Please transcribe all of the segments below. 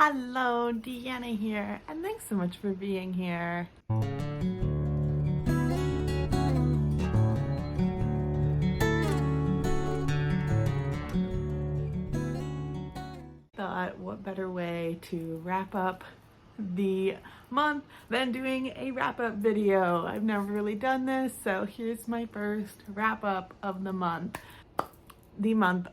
Hello, Deanna here, and thanks so much for being here. Thought what better way to wrap up the month than doing a wrap-up video. I've never really done this, so here's my first wrap-up of the month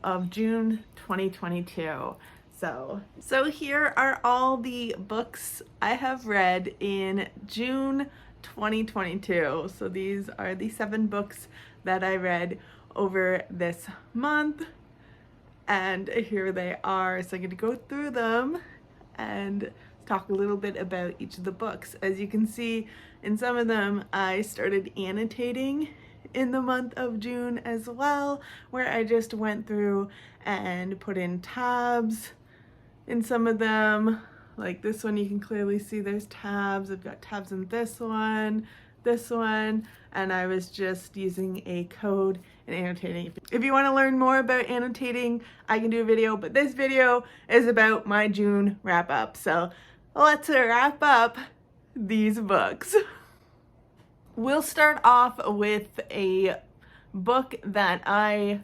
of June 2022. So here are all the books I have read in June 2022. So these are the 7 books that I read over this month, and here they are. So I'm going to go through them and talk a little bit about each of the books. As you can see, in some of them I started annotating in the month of June as well, where I just went through and put in tabs. In some of them, like this one, you can clearly see there's tabs. I've got tabs in this one, and I was just using a code and annotating. If you want to learn more about annotating, I can do a video, but this video is about my June wrap up. So let's wrap up these books. We'll start off with a book that I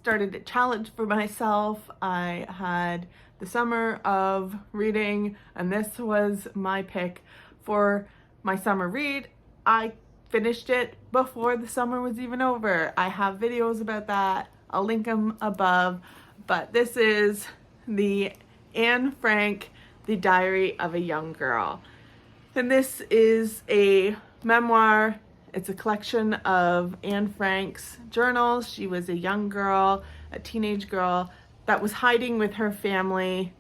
started a challenge for myself. I had the summer of reading, and this was my pick for my summer read. I finished it before the summer was even over. I have videos about that. I'll link them above. But this is the Anne Frank, The Diary of a Young Girl. And this is a memoir. It's a collection of Anne Frank's journals. She was a young girl, a teenage girl, that was hiding with her family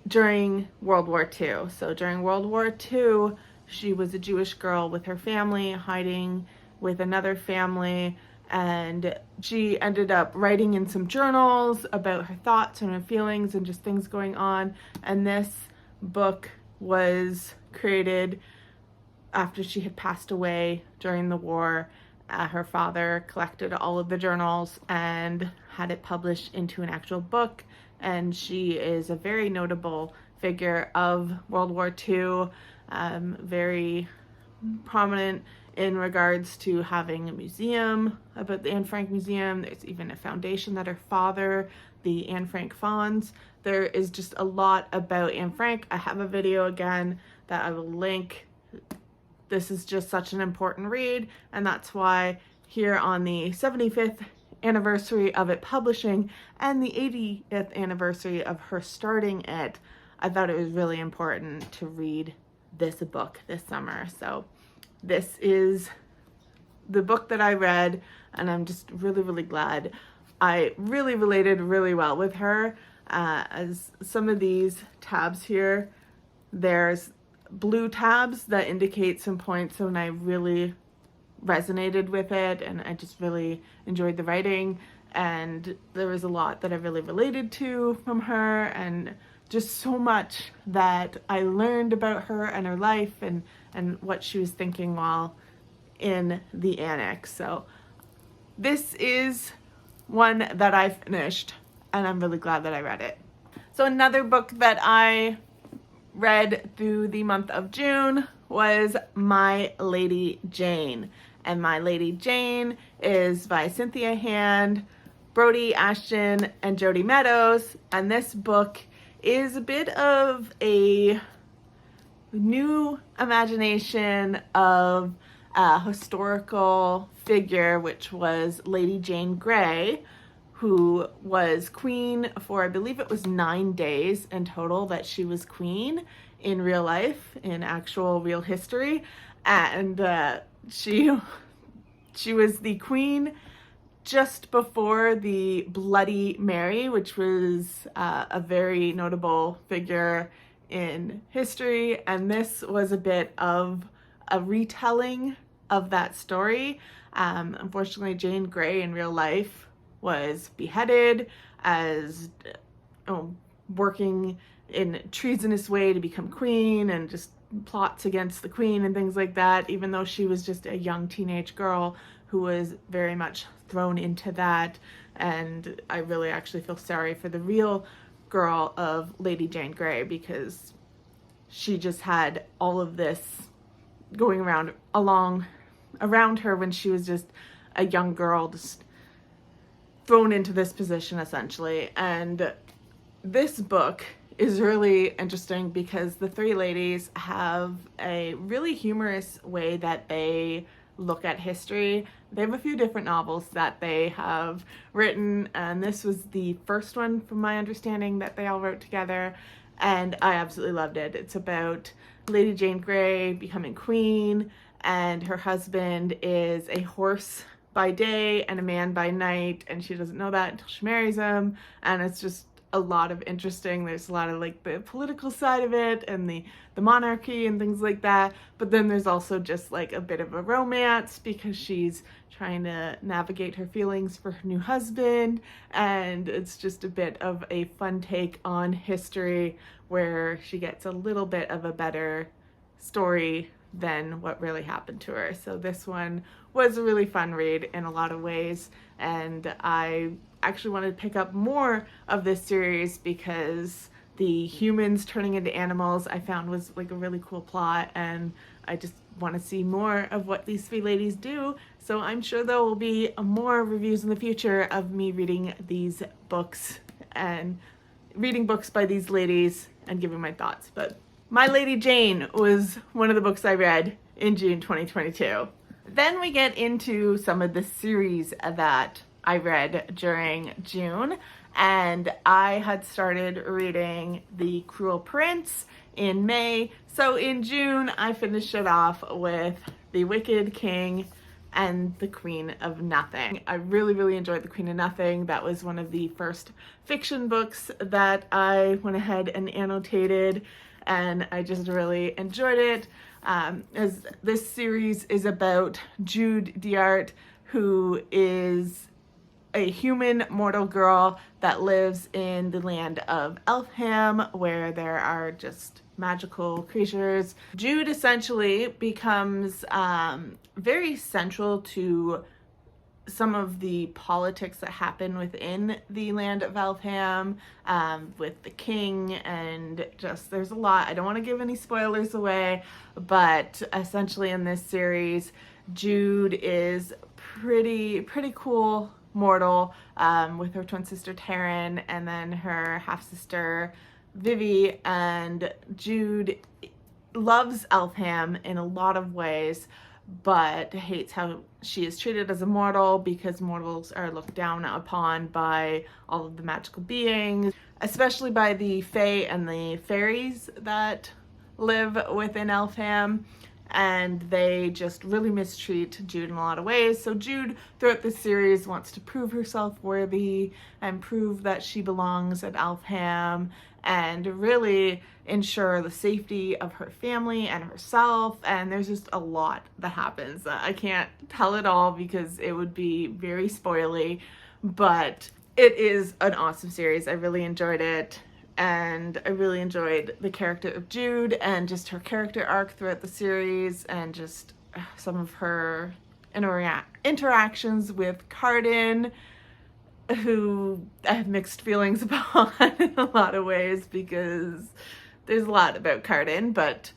during World War II. So during World War II, she was a Jewish girl with her family, hiding with another family, and she ended up writing in some journals about her thoughts and her feelings and just things going on. And this book was created after she had passed away during the war. Her father collected all of the journals and had it published into an actual book, and she is a very notable figure of World War II, very prominent in regards to having a museum about the Anne Frank Museum. There's even a foundation that her father, the Anne Frank Funds. There is just a lot about Anne Frank. I have a video again that I will link. This is just such an important read, and that's why here on the 75th anniversary of it publishing and the 80th anniversary of her starting it, I thought it was really important to read this book this summer. So this is the book that I read, and I'm just really, really glad. I really related really well with her. As some of these tabs here, there's blue tabs that indicate some points, and I really resonated with it, and I just really enjoyed the writing, and there was a lot that I really related to from her, and just so much that I learned about her and her life and what she was thinking while in the annex. So this is one that I finished, and I'm really glad that I read it. So another book that I read through the month of June was My Lady Jane. And My Lady Jane is by Cynthia Hand, Brody Ashton, and Jody Meadows. And this book is a bit of a new imagination of a historical figure, which was Lady Jane Grey, who was queen for, I believe it was 9 days in total that she was queen in real life, in actual real history. And she was the queen just before the Bloody Mary, which was a very notable figure in history. And this was a bit of a retelling of that story. Unfortunately, Jane Grey in real life was beheaded as working in a treasonous way to become queen, and just plots against the queen and things like that, even though she was just a young teenage girl who was very much thrown into that. And I really actually feel sorry for the real girl of Lady Jane Grey, because she just had all of this going around her when she was just a young girl, just thrown into this position essentially. And this book is really interesting because the three ladies have a really humorous way that they look at history. They have a few different novels that they have written, and this was the first one, from my understanding, that they all wrote together, and I absolutely loved it. It's about Lady Jane Grey becoming queen, and her husband is a horse by day and a man by night, and she doesn't know that until she marries him. And it's just a lot of interesting, there's a lot of like the political side of it and the monarchy and things like that, but then there's also just like a bit of a romance because she's trying to navigate her feelings for her new husband, and it's just a bit of a fun take on history where she gets a little bit of a better story than what really happened to her. So this one was a really fun read in a lot of ways, and I actually wanted to pick up more of this series because the humans turning into animals I found was like a really cool plot, and I just want to see more of what these three ladies do. So I'm sure there will be more reviews in the future of me reading these books and reading books by these ladies and giving my thoughts. But My Lady Jane was one of the books I read in June 2022. Then we get into some of the series that I read during June, and I had started reading The Cruel Prince in May. So in June, I finished it off with The Wicked King and The Queen of Nothing. I really, really enjoyed The Queen of Nothing. That was one of the first fiction books that I went ahead and annotated, and I just really enjoyed it. As this series is about Jude Diart, who is a human mortal girl that lives in the land of Elfham, where there are just magical creatures. Jude essentially becomes very central to some of the politics that happen within the land of Elfham, with the king, and just there's a lot. I don't want to give any spoilers away, but essentially in this series, Jude is pretty cool mortal, with her twin sister Taryn and then her half-sister Vivi. And Jude loves Elfham in a lot of ways, but hates how she is treated as a mortal because mortals are looked down upon by all of the magical beings, especially by the fae and the fairies that live within Elfham, and they just really mistreat Jude in a lot of ways. So Jude, throughout this series, wants to prove herself worthy and prove that she belongs at Elfham and really ensure the safety of her family and herself. And there's just a lot that happens. I can't tell it all because it would be very spoily, but it is an awesome series. I really enjoyed it. And I really enjoyed the character of Jude and just her character arc throughout the series, and just some of her interactions with Cardan, who I have mixed feelings about in a lot of ways because there's a lot about Cardan, but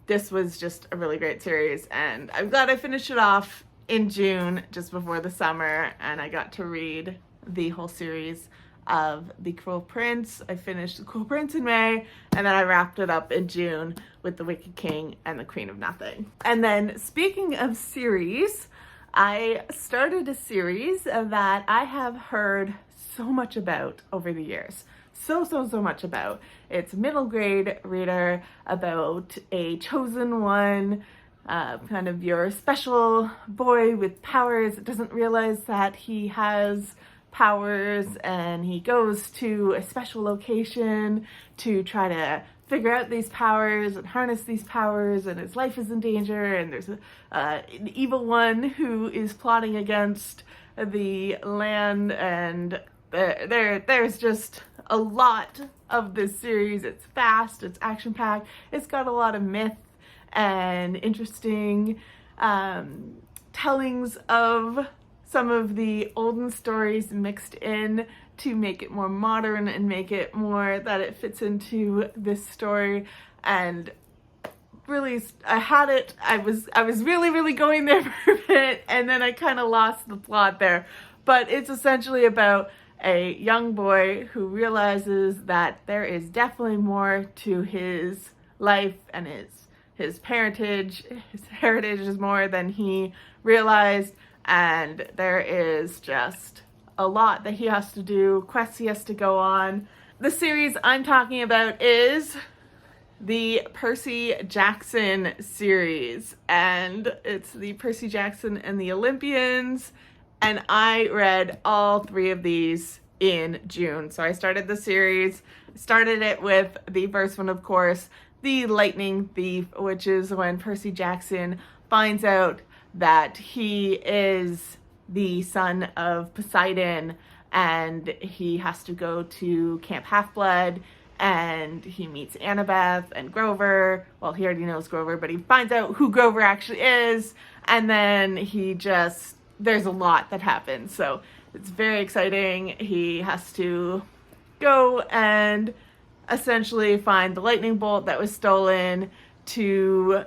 this was just a really great series, and I'm glad I finished it off in June just before the summer, and I got to read the whole series of The Cruel Prince. I finished The Cruel Prince in May, and then I wrapped it up in June with The Wicked King and The Queen of Nothing. And then speaking of series, I started a series that I have heard so much about over the years. So much about. It's a middle grade reader about a chosen one, kind of your special boy with powers that doesn't realize that he has powers, and he goes to a special location to try to figure out these powers and harness these powers, and his life is in danger, and there's an evil one who is plotting against the land, and there's just a lot of this series. It's fast, it's action-packed, it's got a lot of myth and interesting tellings of some of the olden stories mixed in to make it more modern and make it more that it fits into this story. And really, I was really going there for a bit, and then I kind of lost the plot there. But it's essentially about a young boy who realizes that there is definitely more to his life, and his parentage, his heritage is more than he realized, and there is just a lot that he has to do, quests he has to go on. The series I'm talking about is the Percy Jackson series, and it's the Percy Jackson and the Olympians, and I read all 3 of these in June. So I started the series, started it with the first one, of course, The Lightning Thief, which is when Percy Jackson finds out that he is the son of Poseidon, and he has to go to Camp Half-Blood, and he meets Annabeth and Grover. Well, he already knows Grover, but he finds out who Grover actually is, and then there's a lot that happens, so it's very exciting. He has to go and essentially find the lightning bolt that was stolen to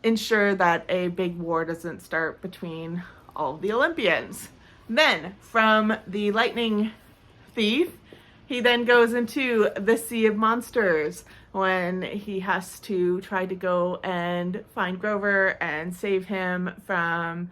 ensure that a big war doesn't start between all of the Olympians. Then, from the Lightning Thief, he then goes into the Sea of Monsters when he has to try to go and find Grover and save him from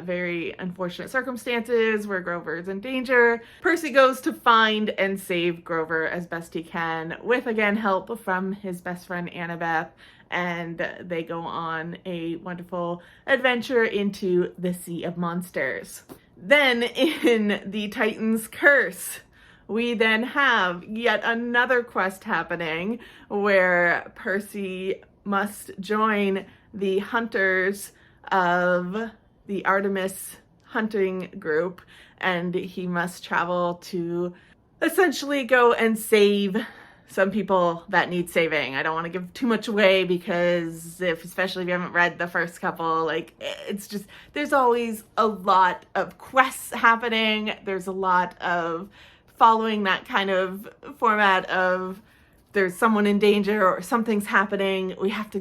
very unfortunate circumstances where Grover is in danger. Percy goes to find and save Grover as best he can with, again, help from his best friend Annabeth, and they go on a wonderful adventure into the Sea of Monsters. Then in the Titan's Curse, we then have yet another quest happening where Percy must join the hunters of the Artemis hunting group, and he must travel to essentially go and save some people that need saving. I don't want to give too much away because especially if you haven't read the first couple, it's just, there's always a lot of quests happening. There's a lot of following that kind of format of there's someone in danger or something's happening, we have to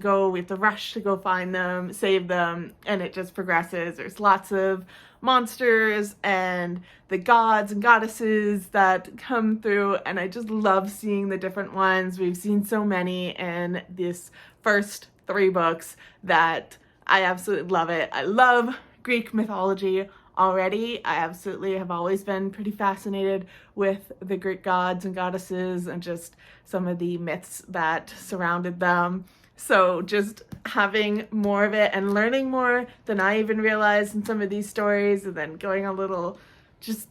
rush to go find them, save them, and it just progresses. There's lots of monsters and the gods and goddesses that come through, and I just love seeing the different ones. We've seen so many in this first 3 books that I absolutely love it. I love Greek mythology already. I absolutely have always been pretty fascinated with the Greek gods and goddesses and just some of the myths that surrounded them. So just having more of it and learning more than I even realized in some of these stories, and then going on little just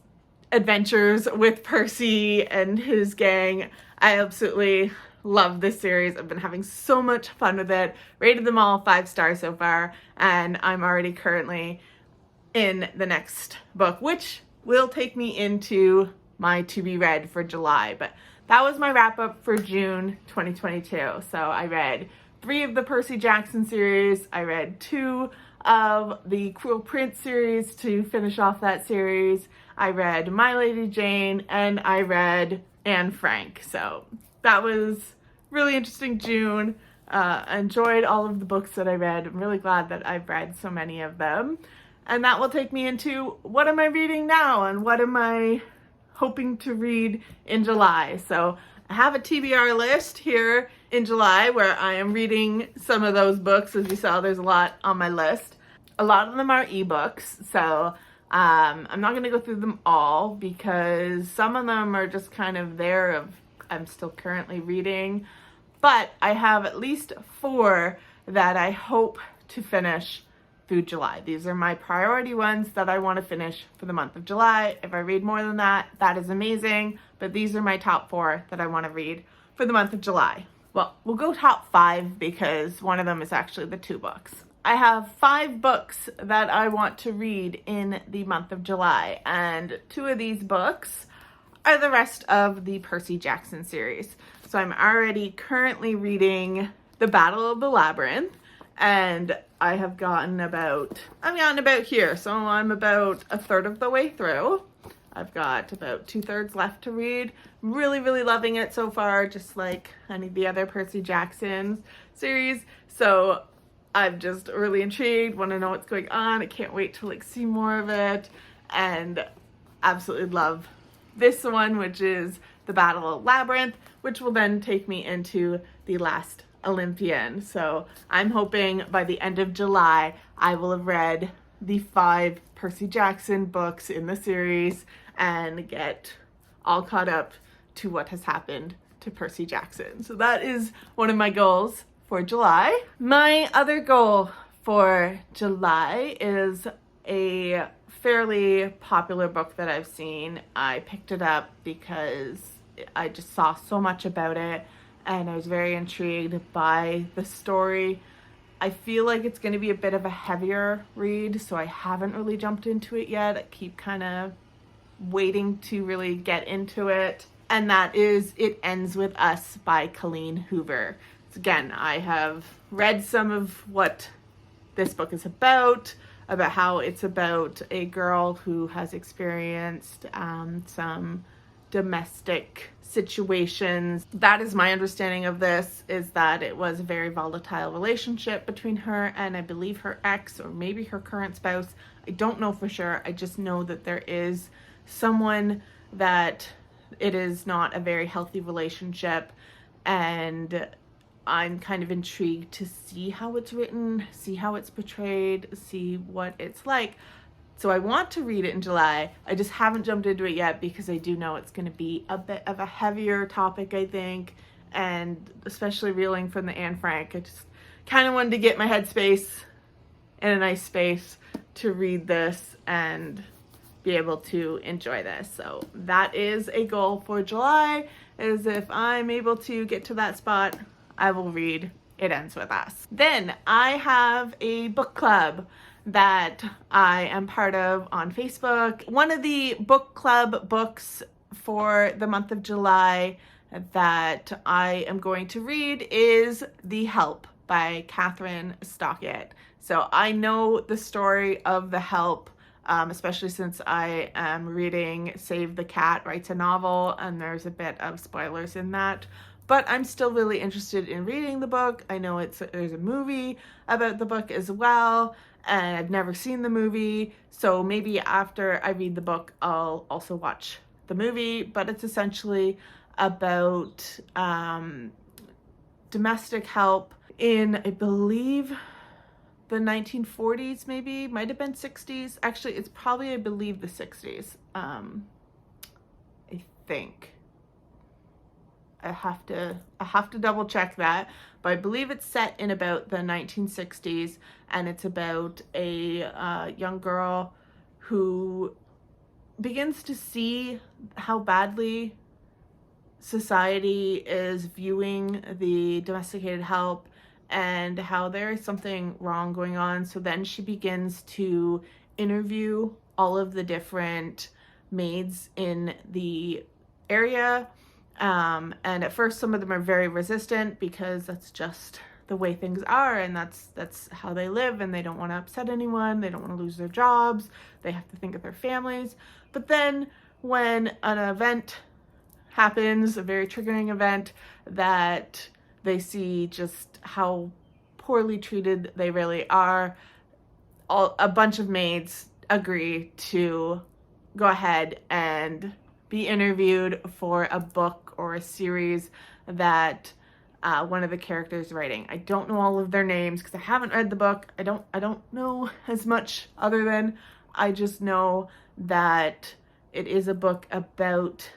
adventures with Percy and his gang. I absolutely love this series. I've been having so much fun with it. Rated them all 5 stars so far, and I'm already currently in the next book, which will take me into my to be read for July. But that was my wrap up for June 2022. So I read 3 of the Percy Jackson series. I read 2 of the Cruel Prince series to finish off that series. I read My Lady Jane, and I read Anne Frank. So that was really interesting June. I enjoyed all of the books that I read. I'm really glad that I've read so many of them. And that will take me into what am I reading now and what am I hoping to read in July. So I have a TBR list here in July where I am reading some of those books. As you saw, there's a lot on my list. A lot of them are ebooks, so I'm not going to go through them all because some of them are just kind of I'm still currently reading. But I have at least 4 that I hope to finish through July. These are my priority ones that I want to finish for the month of July. If I read more than that, that is amazing. But these are my top 4 that I want to read for the month of July. Well, we'll go top 5 because one of them is actually the 2 books. I have 5 books that I want to read in the month of July, and 2 of these books are the rest of the Percy Jackson series. So I'm already currently reading The Battle of the Labyrinth, and I'm gotten about here, so I'm about a third of the way through. I've got about 2/3 left to read. Really, really loving it so far, just like any of the other Percy Jackson series. So I'm just really intrigued, want to know what's going on. I can't wait to like see more of it, and absolutely love this one, which is the Battle Labyrinth, which will then take me into the Last Olympian. So I'm hoping by the end of July I will have read the 5 Percy Jackson books in the series and get all caught up to what has happened to Percy Jackson. So that is one of my goals for July. My other goal for July is a fairly popular book that I've seen. I picked it up because I just saw so much about it and I was very intrigued by the story. I feel like it's going to be a bit of a heavier read, so I haven't really jumped into it yet. I keep kind of waiting to really get into it. And that is It Ends With Us by Colleen Hoover. So again, I have read some of what this book is about how it's about a girl who has experienced some domestic situations. That is my understanding of this, is that it was a very volatile relationship between her and I believe her ex or maybe her current spouse. I don't know for sure. I just know that there is someone that it is not a very healthy relationship, and I'm kind of intrigued to see how it's written, see how it's portrayed, see what it's like. So I want to read it in July. I just haven't jumped into it yet because I do know it's going to be a bit of a heavier topic, I think, and especially reeling from the Anne Frank. I just kind of wanted to get my headspace in a nice space to read this and be able to enjoy this. So that is a goal for July, is if I'm able to get to that spot, I will read It Ends With Us. Then I have a book club that I am part of on Facebook. One of the book club books for the month of July that I am going to read is The Help by Catherine Stockett. So I know the story of The Help, especially since I am reading Save the Cat Writes a Novel, and there's a bit of spoilers in that. But I'm still really interested in reading the book. I know there's a movie about the book as well, and I've never seen the movie, so maybe after I read the book, I'll also watch the movie. But it's essentially about domestic help in, I believe, the 1940s, maybe, might have been 60s. Actually, it's probably, I believe, the 60s, I think. I have to double check that, but I believe it's set in about the 1960s, and it's about a young girl who begins to see how badly society is viewing the domesticated help and how there is something wrong going on. So then she begins to interview all of the different maids in the area. And at first some of them are very resistant because that's just the way things are, and that's how they live, and they don't want to upset anyone, they don't want to lose their jobs, they have to think of their families. But then when an event happens, a very triggering event, that they see just how poorly treated they really are, a bunch of maids agree to go ahead and be interviewed for a book or a series that one of the characters is writing. I don't know all of their names because I haven't read the book. I don't know as much other than I just know that it is a book about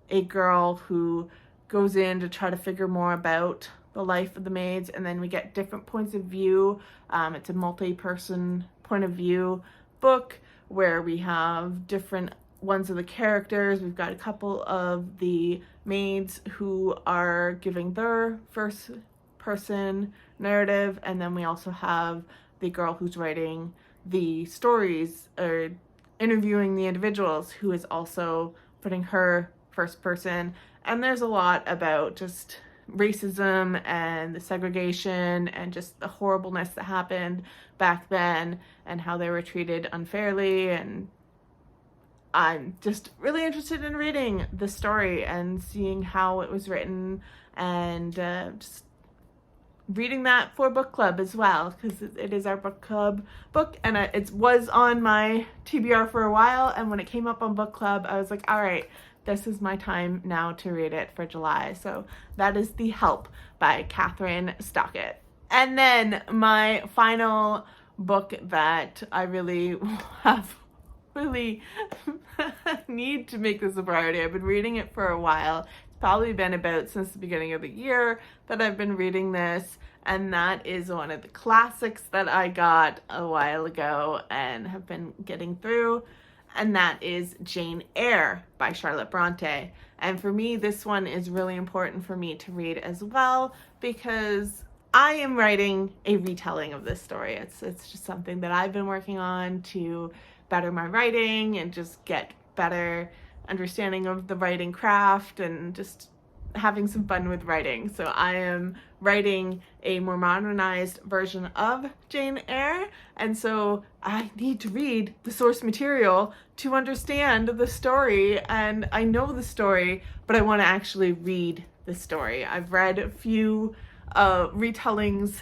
a girl who goes in to try to figure more about the life of the maids, and then we get different points of view. It's a multi-person point of view book where we have different ones of the characters. We've got a couple of the maids who are giving their first person narrative, and then we also have the girl who's writing the stories or interviewing the individuals, who is also putting her first person. And there's a lot about just racism and the segregation and just the horribleness that happened back then and how they were treated unfairly, and I'm just really interested in reading the story and seeing how it was written, and just reading that for book club as well, because it is our book club book, and it was on my TBR for a while, and when it came up on book club, I was like, all right, this is my time now to read it for July. So that is The Help by Catherine Stockett. And then my final book that I really need to make this a priority. I've been reading it for a while. It's probably been about since the beginning of the year that I've been reading this, and that is one of the classics that I got a while ago and have been getting through, and that is Jane Eyre by Charlotte Bronte. And for me, this one is really important for me to read as well, because I am writing a retelling of this story. It's just something that I've been working on to better my writing and just get better understanding of the writing craft and just having some fun with writing. So I am writing a more modernized version of Jane Eyre, and so I need to read the source material to understand the story. And I know the story, but I want to actually read the story. I've read a few retellings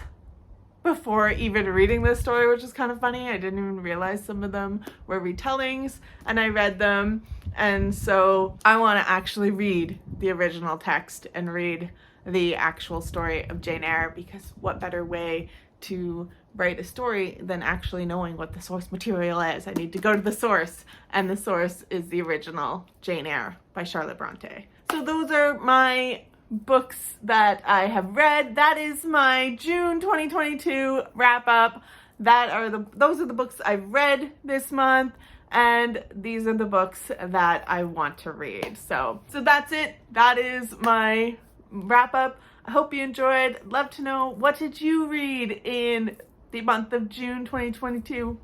before even reading this story, which is kind of funny. I didn't even realize some of them were retellings, and I read them, and so I want to actually read the original text and read the actual story of Jane Eyre, because what better way to write a story than actually knowing what the source material is? I need to go to the source, and the source is the original Jane Eyre by Charlotte Bronte. So those are my books that I have read. That is my June 2022 wrap up. Those are the books I've read this month, and these are the books that I want to read. So that's it. That is my wrap up. I hope you enjoyed. Love to know, what did you read in the month of June 2022?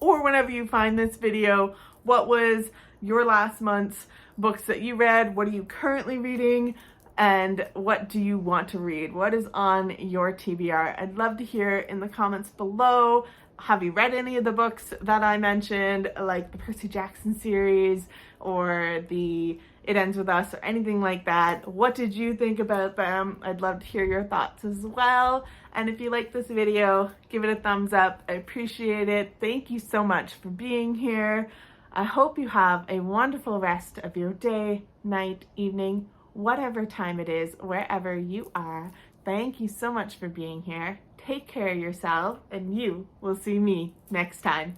Or whenever you find this video, what was your last month's books that you read? What are you currently reading? And what do you want to read? What is on your TBR? I'd love to hear in the comments below. Have you read any of the books that I mentioned, like the Percy Jackson series or the It Ends With Us or anything like that? What did you think about them? I'd love to hear your thoughts as well. And if you like this video, give it a thumbs up. I appreciate it. Thank you so much for being here. I hope you have a wonderful rest of your day, night, evening, whatever time it is, wherever you are. Thank you so much for being here. Take care of yourself, and you will see me next time.